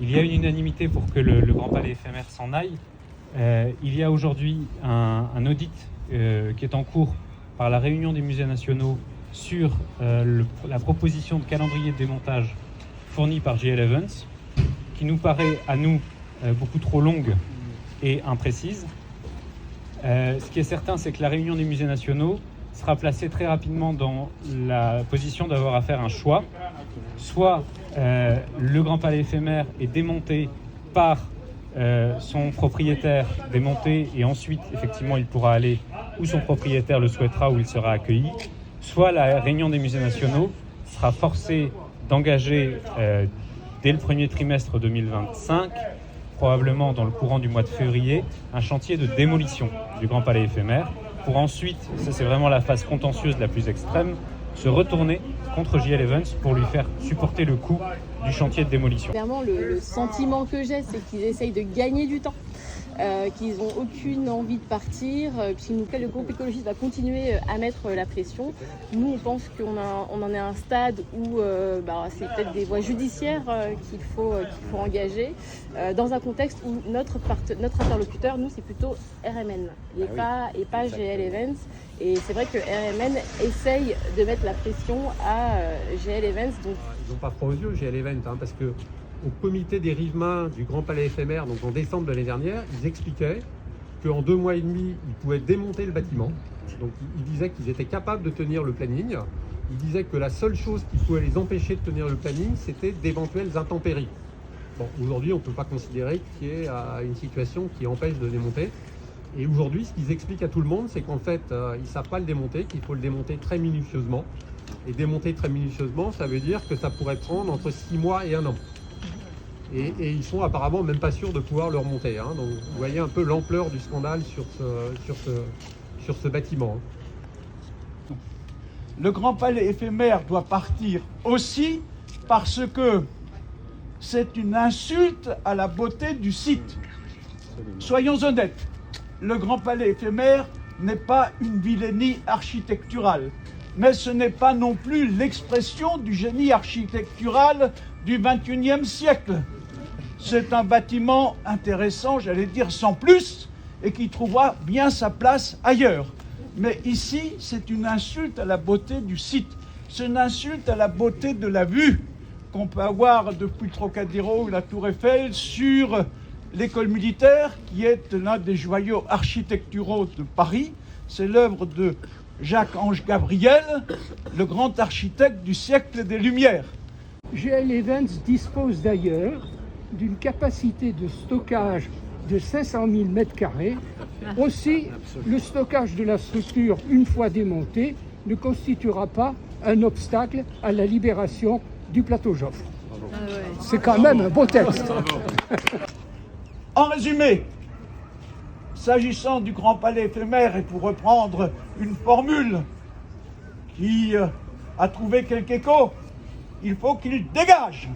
Il y a une unanimité pour que le Grand Palais éphémère s'en aille. Il y a aujourd'hui un audit qui est en cours par la réunion des musées nationaux sur la proposition de calendrier de démontage fournie par JL Evans, qui nous paraît à nous beaucoup trop longue et imprécise. Ce qui est certain, c'est que la réunion des musées nationaux sera placée très rapidement dans la position d'avoir à faire un choix. Soit le Grand Palais éphémère est démonté par son propriétaire, démonté, et ensuite effectivement il pourra aller où son propriétaire le souhaitera, où il sera accueilli. Soit la réunion des musées nationaux sera forcée d'engager dès le premier trimestre 2025, probablement dans le courant du mois de février, un chantier de démolition du Grand Palais éphémère, pour ensuite, ça c'est vraiment la phase contentieuse la plus extrême, se retourner contre JL Evans pour lui faire supporter le coût du chantier de démolition. Clairement, le sentiment que j'ai, c'est qu'ils essayent de gagner du temps, qu'ils n'ont aucune envie de partir, puis le groupe écologiste va continuer à mettre la pression. Nous, on pense qu'on en est à un stade où c'est peut-être des voies judiciaires qu'il faut engager, dans un contexte où notre interlocuteur, nous, c'est plutôt RMN et pas GL Evans. Et c'est vrai que RMN essaye de mettre la pression à GL Evans. Donc... Ils n'ont pas froid aux yeux, GL Evans, parce que au comité des riverains du Grand Palais éphémère, donc en décembre de l'année dernière, ils expliquaient qu'en 2 mois et demi, ils pouvaient démonter le bâtiment. Donc ils disaient qu'ils étaient capables de tenir le planning. Ils disaient que la seule chose qui pouvait les empêcher de tenir le planning, c'était d'éventuelles intempéries. Bon, aujourd'hui, on ne peut pas considérer qu'il y ait une situation qui empêche de démonter. Et aujourd'hui, ce qu'ils expliquent à tout le monde, c'est qu'en fait, ils ne savent pas le démonter, qu'il faut le démonter très minutieusement. Et démonter très minutieusement, ça veut dire que ça pourrait prendre entre 6 mois et 1 an. Et ils sont apparemment même pas sûrs de pouvoir le remonter. Donc vous voyez un peu l'ampleur du scandale sur ce bâtiment. Le Grand Palais éphémère doit partir aussi parce que c'est une insulte à la beauté du site. Soyons honnêtes, le Grand Palais éphémère n'est pas une vilainie architecturale, mais ce n'est pas non plus l'expression du génie architectural du XXIe siècle. C'est un bâtiment intéressant, j'allais dire sans plus, et qui trouvera bien sa place ailleurs. Mais ici, c'est une insulte à la beauté du site. C'est une insulte à la beauté de la vue qu'on peut avoir depuis le Trocadéro ou la Tour Eiffel sur l'école militaire, qui est l'un des joyaux architecturaux de Paris. C'est l'œuvre de Jacques-Ange Gabriel, le grand architecte du siècle des Lumières. GL Evans dispose d'ailleurs d'une capacité de stockage de 500 000 m². Aussi, le stockage de la structure, une fois démonté, ne constituera pas un obstacle à la libération du plateau Joffre. C'est quand même un beau texte. En résumé, s'agissant du Grand Palais éphémère, et pour reprendre une formule qui a trouvé quelque écho, il faut qu'il dégage.